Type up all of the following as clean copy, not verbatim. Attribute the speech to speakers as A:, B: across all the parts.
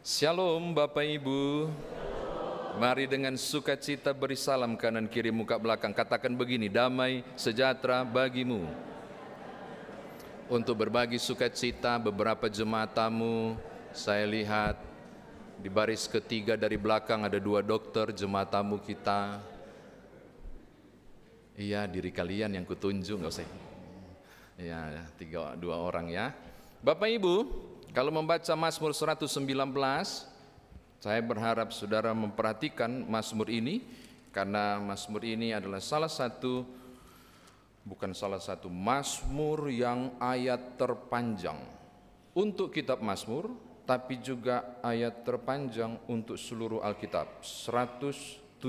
A: Shalom Bapak Ibu. Mari dengan sukacita beri salam kanan kiri muka belakang. Katakan begini, damai sejahtera bagimu. Untuk berbagi sukacita, beberapa jemaat tamu, saya lihat di baris ketiga dari belakang ada 2 dokter jemaat tamu kita. Iya, diri kalian yang kutunjuk, nggak usah. Iya, 2 orang ya. Bapak Ibu, kalau membaca Mazmur 119, saya berharap saudara memperhatikan Mazmur ini, karena Mazmur ini adalah bukan salah satu Mazmur yang ayat terpanjang untuk kitab Mazmur, tapi juga ayat terpanjang untuk seluruh Alkitab, 176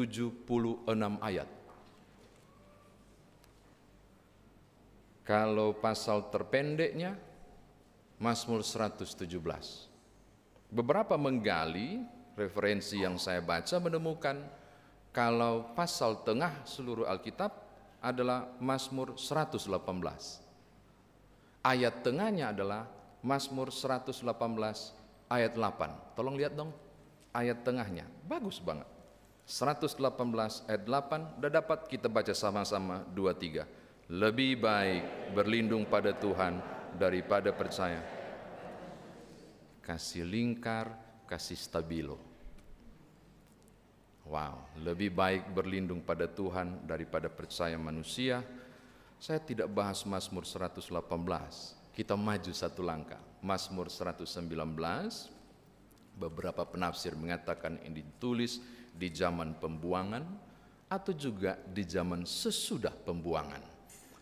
A: ayat. Kalau pasal terpendeknya Mazmur 117. Beberapa menggali referensi yang saya baca menemukan kalau pasal tengah seluruh Alkitab adalah Mazmur 118. Ayat tengahnya adalah Mazmur 118 ayat 8. Tolong lihat dong ayat tengahnya, bagus banget. 118 ayat 8, udah dapat kita baca sama-sama 2-3. Lebih baik berlindung pada Tuhan daripada percaya. Kasih lingkar, kasih stabilo. Wow, lebih baik berlindung pada Tuhan daripada percaya manusia. Saya tidak bahas Mazmur 118. Kita maju satu langkah. Mazmur 119, beberapa penafsir mengatakan ini ditulis di zaman pembuangan atau juga di zaman sesudah pembuangan.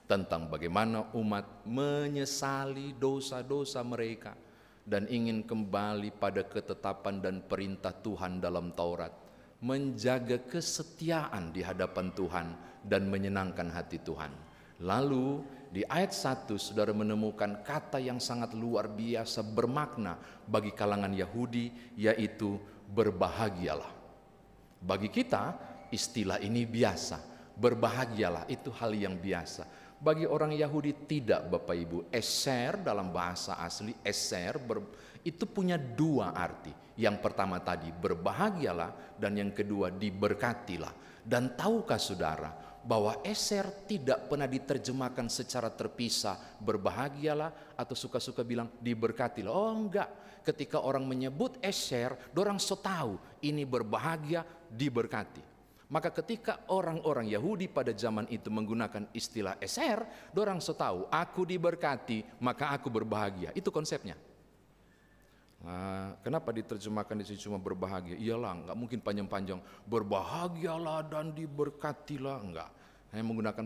A: Tentang bagaimana umat menyesali dosa-dosa mereka dan ingin kembali pada ketetapan dan perintah Tuhan dalam Taurat, menjaga kesetiaan di hadapan Tuhan dan menyenangkan hati Tuhan. Lalu di ayat 1 saudara menemukan kata yang sangat luar biasa bermakna bagi kalangan Yahudi, yaitu berbahagialah. Bagi kita istilah ini biasa, berbahagialah itu hal yang biasa. Bagi orang Yahudi tidak, Bapak Ibu. Eser dalam bahasa asli, itu punya 2 arti. Yang pertama tadi berbahagialah, dan yang kedua diberkatilah. Dan tahukah saudara bahwa eser tidak pernah diterjemahkan secara terpisah berbahagialah atau suka-suka bilang diberkatilah. Oh enggak, ketika orang menyebut eser, dorang so tahu ini berbahagia, diberkati. Maka ketika orang-orang Yahudi pada zaman itu menggunakan istilah eser, dorang so tahu aku diberkati maka aku berbahagia. Itu konsepnya. Nah, kenapa diterjemahkan di sini cuma berbahagia? Iyalah, nggak mungkin panjang-panjang berbahagialah dan diberkatilah, enggak. Hanya menggunakan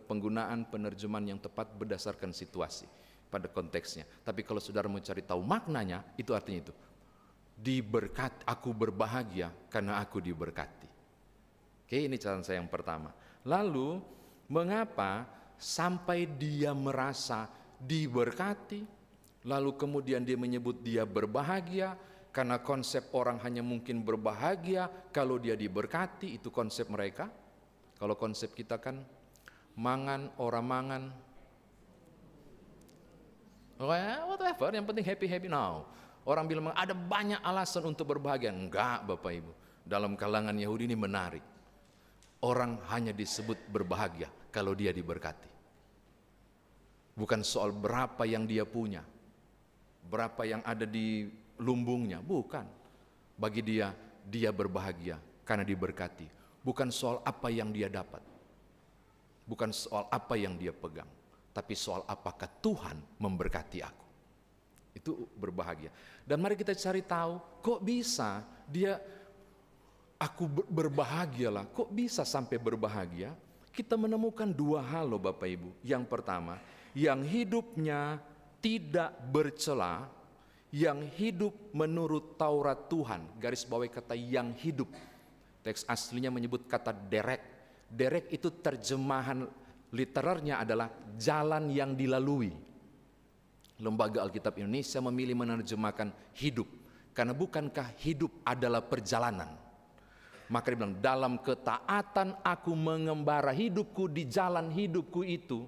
A: penggunaan penerjemahan yang tepat berdasarkan situasi pada konteksnya. Tapi kalau saudara mau cari tahu maknanya, itu artinya itu. Diberkati, aku berbahagia karena aku diberkati. Oke, ini catatan saya yang pertama. Lalu, mengapa sampai dia merasa diberkati, lalu kemudian dia menyebut dia berbahagia, karena konsep orang hanya mungkin berbahagia kalau dia diberkati, itu konsep mereka. Kalau konsep kita kan, mangan, orang mangan, whatever, yang penting happy-happy now. Orang bilang ada banyak alasan untuk berbahagia. Enggak, Bapak Ibu. Dalam kalangan Yahudi ini menarik. Orang hanya disebut berbahagia kalau dia diberkati. Bukan soal berapa yang dia punya, berapa yang ada di lumbungnya, bukan. Bagi dia, dia berbahagia karena diberkati. Bukan soal apa yang dia dapat, bukan soal apa yang dia pegang, tapi soal apakah Tuhan memberkati aku. Itu berbahagia. Dan mari kita cari tahu, kok bisa dia aku berbahagialah, kok bisa sampai berbahagia? Kita menemukan 2 hal loh Bapak Ibu. Yang pertama, yang hidupnya tidak bercela, yang hidup menurut Taurat Tuhan. Garis bawahi kata yang hidup. Teks aslinya menyebut kata derek. Derek itu terjemahan literarnya adalah jalan yang dilalui. Lembaga Alkitab Indonesia memilih menerjemahkan hidup, karena bukankah hidup adalah perjalanan? Maka dia bilang, dalam ketaatan aku mengembara hidupku di jalan hidupku itu,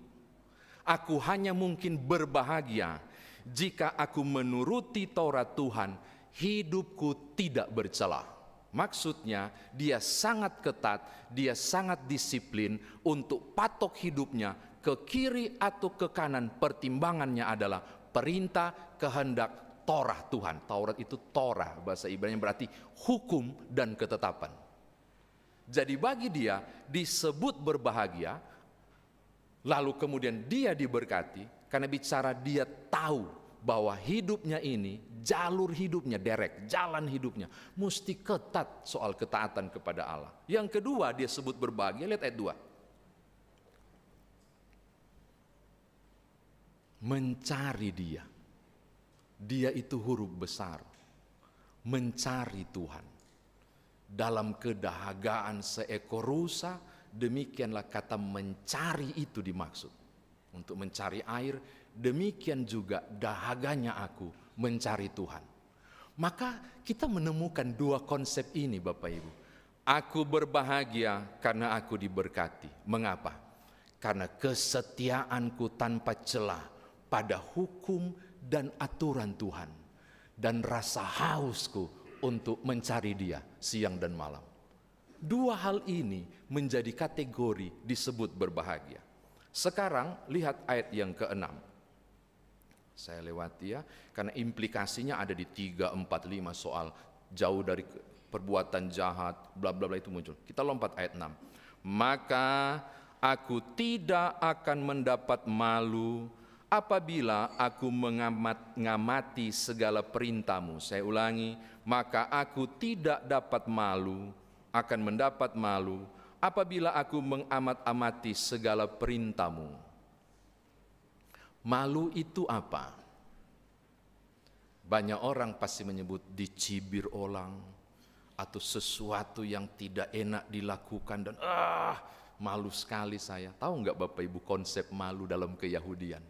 A: aku hanya mungkin berbahagia jika aku menuruti Taurat Tuhan hidupku tidak bercela. Maksudnya dia sangat ketat, dia sangat disiplin untuk patok hidupnya ke kiri atau ke kanan. Pertimbangannya adalah perintah, kehendak, Torah Tuhan. Taurat itu Torah, bahasa Ibrani berarti hukum dan ketetapan. Jadi bagi dia disebut berbahagia, lalu kemudian dia diberkati karena bicara dia tahu bahwa hidupnya ini, jalur hidupnya, jalan hidupnya mesti ketat soal ketaatan kepada Allah. Yang kedua dia sebut berbahagia, lihat ayat 2. Mencari dia. Dia itu huruf besar. Mencari Tuhan. Dalam kedahagaan seekor rusa, demikianlah kata mencari itu dimaksud. Untuk mencari air, demikian juga dahaganya aku mencari Tuhan. Maka kita menemukan dua konsep ini Bapak Ibu. Aku berbahagia karena aku diberkati. Mengapa? Karena kesetiaanku tanpa celah pada hukum dan aturan Tuhan. Dan rasa hausku untuk mencari Dia siang dan malam. Dua hal ini menjadi kategori disebut berbahagia. Sekarang lihat ayat yang ke-6. Saya lewati ya, karena implikasinya ada di 3, 4, 5 soal jauh dari perbuatan jahat, bla bla bla itu muncul. Kita lompat ayat 6. Maka aku tidak akan mendapat malu apabila aku mengamati segala perintahmu. Saya ulangi, maka aku tidak dapat malu, akan mendapat malu apabila aku mengamat-amati segala perintahmu. Malu itu apa? Banyak orang pasti menyebut dicibir orang atau sesuatu yang tidak enak dilakukan dan malu sekali saya. Tahu nggak Bapak Ibu konsep malu dalam keyahudian?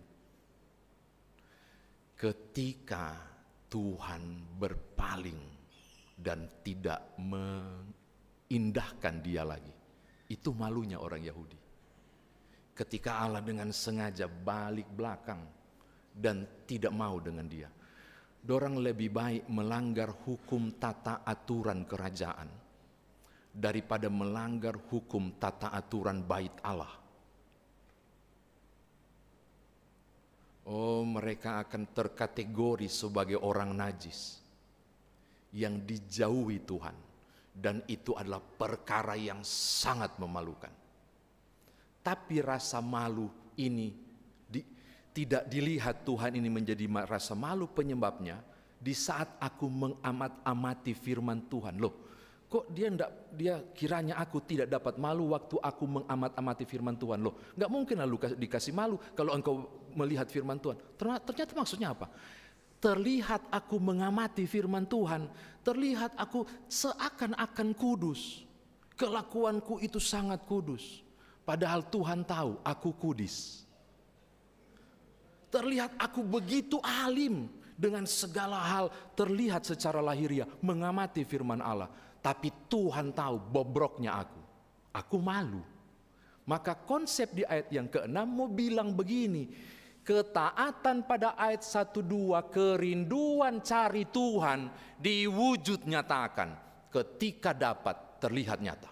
A: Ketika Tuhan berpaling dan tidak mengindahkan dia lagi. Itu malunya orang Yahudi. Ketika Allah dengan sengaja balik belakang dan tidak mau dengan dia. Dorang lebih baik melanggar hukum tata aturan kerajaan daripada melanggar hukum tata aturan bait Allah. Oh, mereka akan terkategori sebagai orang najis yang dijauhi Tuhan. Dan itu adalah perkara yang sangat memalukan. Tapi rasa malu ini tidak dilihat Tuhan ini menjadi rasa malu, penyebabnya di saat aku mengamat-amati firman Tuhan. Loh, kok dia kiranya aku tidak dapat malu waktu aku mengamat-amati firman Tuhan. Loh, nggak mungkin lalu dikasih malu kalau engkau melihat firman Tuhan. Ternyata maksudnya apa? Terlihat aku mengamati firman Tuhan, terlihat aku seakan-akan kudus. Kelakuanku itu sangat kudus. Padahal Tuhan tahu aku kudis. Terlihat aku begitu alim dengan segala hal, terlihat secara lahiriah mengamati firman Allah. Tapi Tuhan tahu bobroknya aku. Aku malu. Maka konsep di ayat yang ke-6 mau bilang begini. Ketaatan pada ayat 1-2, kerinduan cari Tuhan diwujud nyatakan ketika dapat terlihat nyata.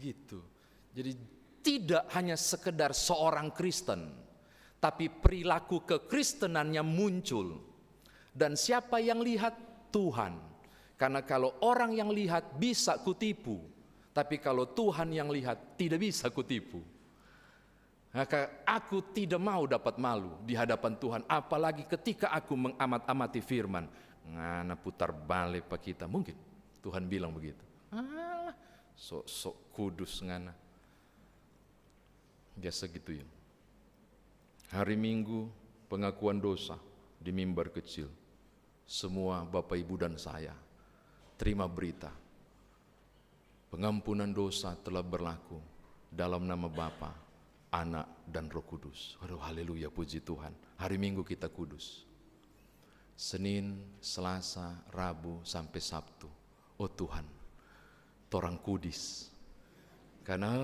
A: Gitu. Jadi tidak hanya sekedar seorang Kristen, tapi perilaku kekristenannya muncul. Dan siapa yang lihat? Tuhan. Karena kalau orang yang lihat bisa kutipu, tapi kalau Tuhan yang lihat tidak bisa kutipu. Maka aku tidak mau dapat malu di hadapan Tuhan, apalagi ketika aku mengamat-amati firman. Ngana putar balik pak kita, mungkin Tuhan bilang begitu. Sok kudus ngana. Biasa gitu ya. Hari Minggu pengakuan dosa di mimbar kecil. Semua Bapak Ibu dan saya terima berita. Pengampunan dosa telah berlaku dalam nama Bapa, Anak dan Roh Kudus. Aduh, haleluya, puji Tuhan. Hari Minggu kita kudus. Senin, Selasa, Rabu sampai Sabtu. Oh Tuhan, torang kudis. Karena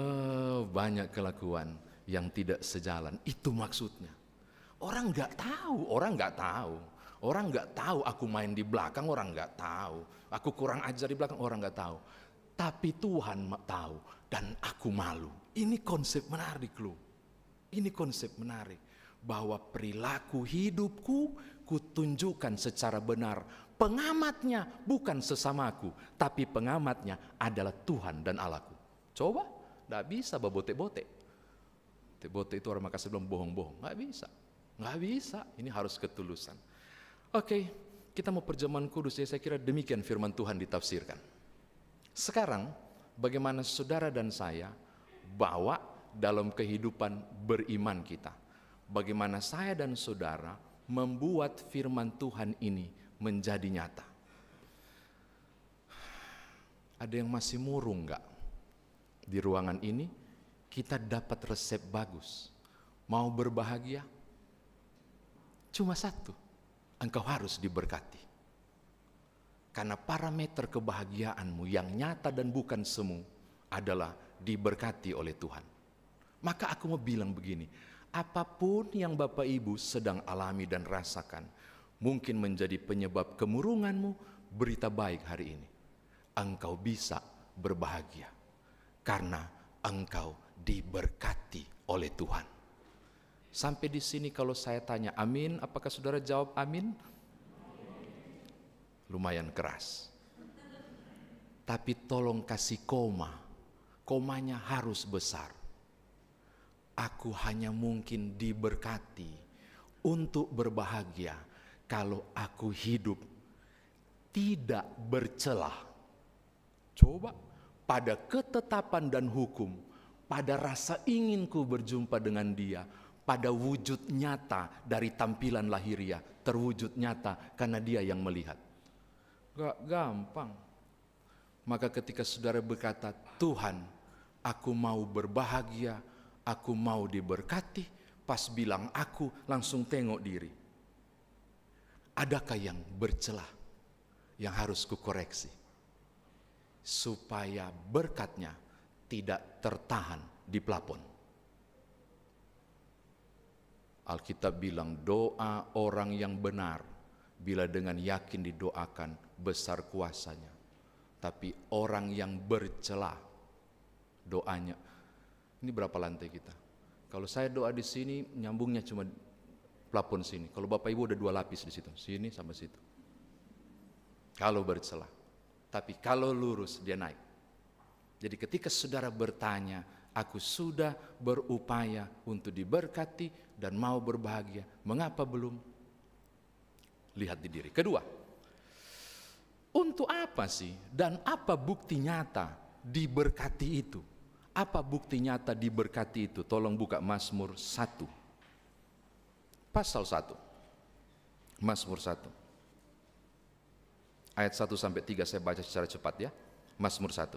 A: banyak kelakuan yang tidak sejalan. Itu maksudnya. Orang nggak tahu. Orang nggak tahu aku main di belakang, orang nggak tahu. Aku kurang ajar di belakang, orang nggak tahu. Tapi Tuhan tahu dan aku malu. Ini konsep menarik loh. Ini konsep menarik. Bahwa perilaku hidupku kutunjukkan secara benar. Pengamatnya bukan sesamaku, tapi pengamatnya adalah Tuhan dan Allahku. Coba, nggak bisa babote-bote. Bote itu orang Makassar bilang bohong-bohong. Nggak bisa. Nggak bisa. Ini harus ketulusan. Oke, kita mau perjamuan kudus ya. Saya kira demikian firman Tuhan ditafsirkan. Sekarang, bagaimana saudara dan saya bawa dalam kehidupan beriman kita. Bagaimana saya dan saudara membuat firman Tuhan ini menjadi nyata. Ada yang masih murung enggak? Di ruangan ini kita dapat resep bagus. Mau berbahagia? Cuma satu, engkau harus diberkati. Karena parameter kebahagiaanmu yang nyata dan bukan semu adalah diberkati oleh Tuhan. Maka aku mau bilang begini, apapun yang Bapak Ibu sedang alami dan rasakan, mungkin menjadi penyebab kemurunganmu, berita baik hari ini. Engkau bisa berbahagia karena engkau diberkati oleh Tuhan. Sampai di sini kalau saya tanya amin, apakah saudara jawab amin? Lumayan keras. Tapi tolong kasih koma. Komanya harus besar. Aku hanya mungkin diberkati untuk berbahagia kalau aku hidup tidak bercelah. Coba pada ketetapan dan hukum, pada rasa inginku berjumpa dengan Dia, pada wujud nyata dari tampilan lahiriah, terwujud nyata karena Dia yang melihat. Gak gampang. Maka ketika saudara berkata, Tuhan, aku mau berbahagia, aku mau diberkati, pas bilang aku langsung tengok diri. Adakah yang bercelah yang harus kukoreksi? Supaya berkatnya tidak tertahan di plafon. Alkitab bilang doa orang yang benar bila dengan yakin didoakan besar kuasanya. Tapi orang yang bercelah doanya, ini berapa lantai kita? Kalau saya doa di sini nyambungnya cuma plafon sini. Kalau Bapak Ibu ada 2 lapis di situ, sini sampai situ. Kalau bercelah. Tapi kalau lurus dia naik. Jadi ketika saudara bertanya, aku sudah berupaya untuk diberkati dan mau berbahagia, mengapa belum? Lihat di diri. Kedua, untuk apa sih dan apa bukti nyata diberkati itu? Apa bukti nyata diberkati itu? Tolong buka Mazmur 1. Pasal 1. Mazmur 1. Ayat 1 sampai 3 saya baca secara cepat ya. Mazmur 1.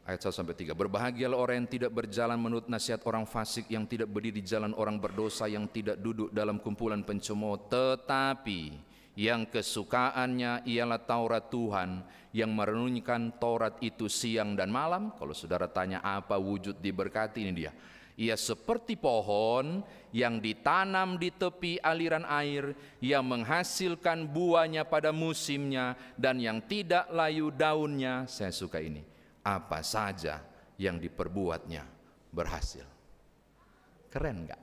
A: Ayat 1 sampai 3. Berbahagialah orang yang tidak berjalan menurut nasihat orang fasik, yang tidak berdiri di jalan orang berdosa, yang tidak duduk dalam kumpulan pencemooh, tetapi yang kesukaannya ialah Taurat Tuhan, yang merenungkan Taurat itu siang dan malam. Kalau saudara tanya apa wujud diberkati, ini dia. Ia seperti pohon yang ditanam di tepi aliran air, yang menghasilkan buahnya pada musimnya, dan yang tidak layu daunnya. Saya suka ini. Apa saja yang diperbuatnya berhasil. Keren enggak?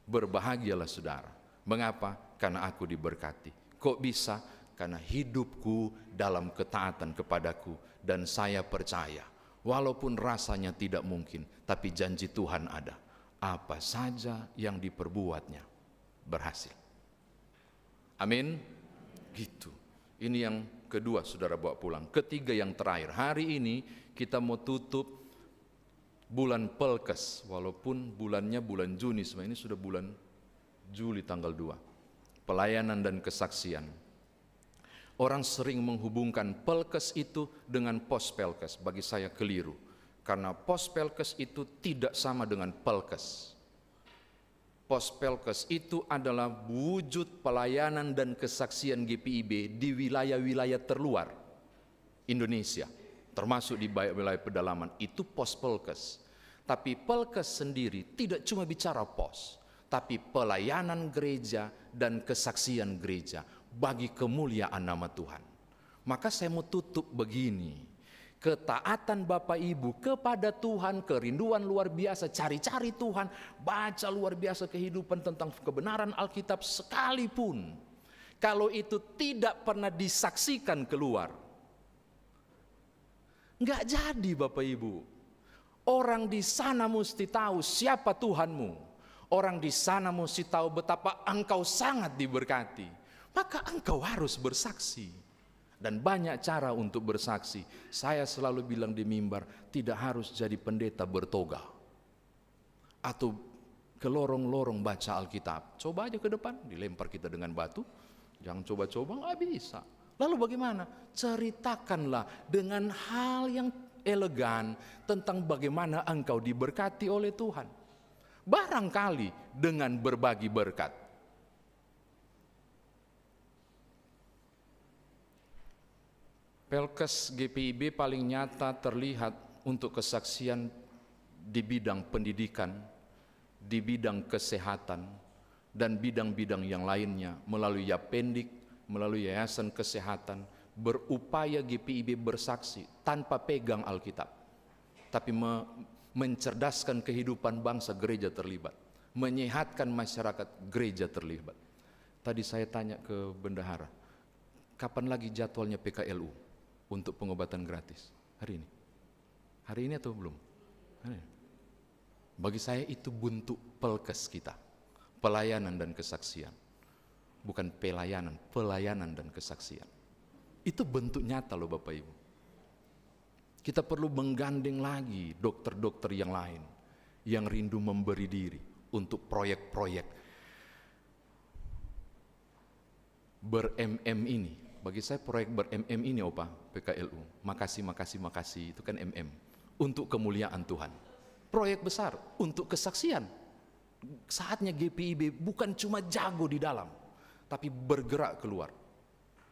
A: Berbahagialah saudara. Mengapa? Karena aku diberkati. Kok bisa? Karena hidupku dalam ketaatan kepadaku, dan saya percaya walaupun rasanya tidak mungkin, tapi janji Tuhan ada. Apa saja yang diperbuatnya berhasil. Amin. Gitu. Ini yang kedua saudara bawa pulang. Ketiga yang terakhir. Hari ini kita mau tutup bulan Pelkes. Walaupun bulannya bulan Juni, sebenarnya ini sudah bulan Juli tanggal 2. Pelayanan dan kesaksian. Orang sering menghubungkan Pelkes itu dengan Pospelkes. Bagi saya keliru. Karena Pospelkes itu tidak sama dengan Pelkes. Pospelkes itu adalah wujud pelayanan dan kesaksian GPIB di wilayah-wilayah terluar Indonesia. Termasuk di wilayah pedalaman. Itu Pospelkes. Tapi Pelkes sendiri tidak cuma bicara pos. tapi pelayanan gereja dan kesaksian gereja bagi kemuliaan nama Tuhan. Maka saya mau tutup begini. Ketaatan Bapak Ibu kepada Tuhan, kerinduan luar biasa, cari-cari Tuhan, baca luar biasa kehidupan tentang kebenaran Alkitab sekalipun, kalau itu tidak pernah disaksikan keluar, nggak jadi Bapak Ibu. Orang di sana mesti tahu siapa Tuhanmu. Orang di sana mesti tahu betapa engkau sangat diberkati. Maka engkau harus bersaksi. Dan banyak cara untuk bersaksi. Saya selalu bilang di mimbar, tidak harus jadi pendeta bertoga. Atau ke lorong-lorong baca Alkitab. Coba aja ke depan, dilempar kita dengan batu. Jangan coba-coba, nggak bisa. Lalu bagaimana? Ceritakanlah dengan hal yang elegan tentang bagaimana engkau diberkati oleh Tuhan. Barangkali dengan berbagi berkat. Pelkes GPIB paling nyata terlihat untuk kesaksian di bidang pendidikan, di bidang kesehatan, dan bidang-bidang yang lainnya melalui Yapendik, melalui Yayasan Kesehatan, berupaya GPIB bersaksi tanpa pegang Alkitab, tapi mencerdaskan kehidupan bangsa, gereja terlibat, menyehatkan masyarakat, gereja terlibat. Tadi saya tanya ke bendahara, kapan lagi jadwalnya PKLU untuk pengobatan gratis? Hari ini? Hari ini atau belum? Hari ini. Bagi saya itu bentuk pelkes kita, pelayanan dan kesaksian. Bukan pelayanan, pelayanan dan kesaksian. Itu bentuk nyata loh Bapak Ibu. Kita perlu menggandeng lagi dokter-dokter yang lain yang rindu memberi diri untuk proyek-proyek ber-MM ini. Bagi saya proyek ber-MM ini PKLU. Makasih, itu kan MM. Untuk kemuliaan Tuhan. Proyek besar untuk kesaksian. Saatnya GPIB bukan cuma jago di dalam, tapi bergerak keluar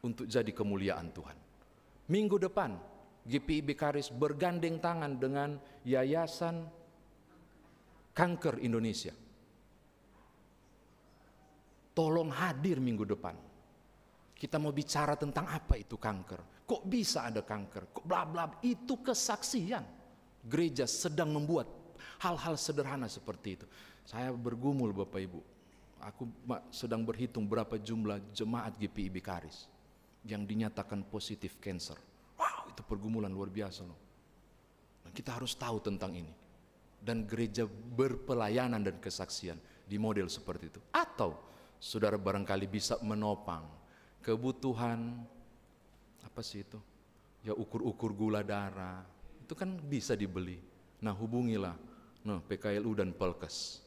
A: untuk jadi kemuliaan Tuhan. Minggu depan GPIB Karis bergandeng tangan dengan Yayasan Kanker Indonesia. Tolong hadir minggu depan. Kita mau bicara tentang apa itu kanker. Kok bisa ada kanker? Kok bla bla. Itu kesaksian. Gereja sedang membuat hal-hal sederhana seperti itu. Saya bergumul Bapak Ibu. Aku sedang berhitung berapa jumlah jemaat GPIB Karis yang dinyatakan positif kanker. Wow, itu pergumulan luar biasa loh. Dan kita harus tahu tentang ini. Dan gereja berpelayanan dan kesaksian di model seperti itu. Atau saudara barangkali bisa menopang kebutuhan, apa sih itu? Ya ukur-ukur gula darah, itu kan bisa dibeli. Nah hubungilah PKLU dan Pelkes.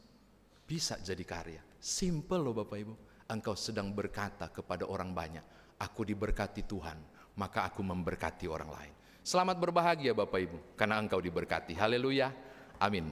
A: Bisa jadi karya. Simple loh Bapak Ibu. Engkau sedang berkata kepada orang banyak, aku diberkati Tuhan, maka aku memberkati orang lain. Selamat berbahagia Bapak Ibu, karena engkau diberkati. Haleluya, amin.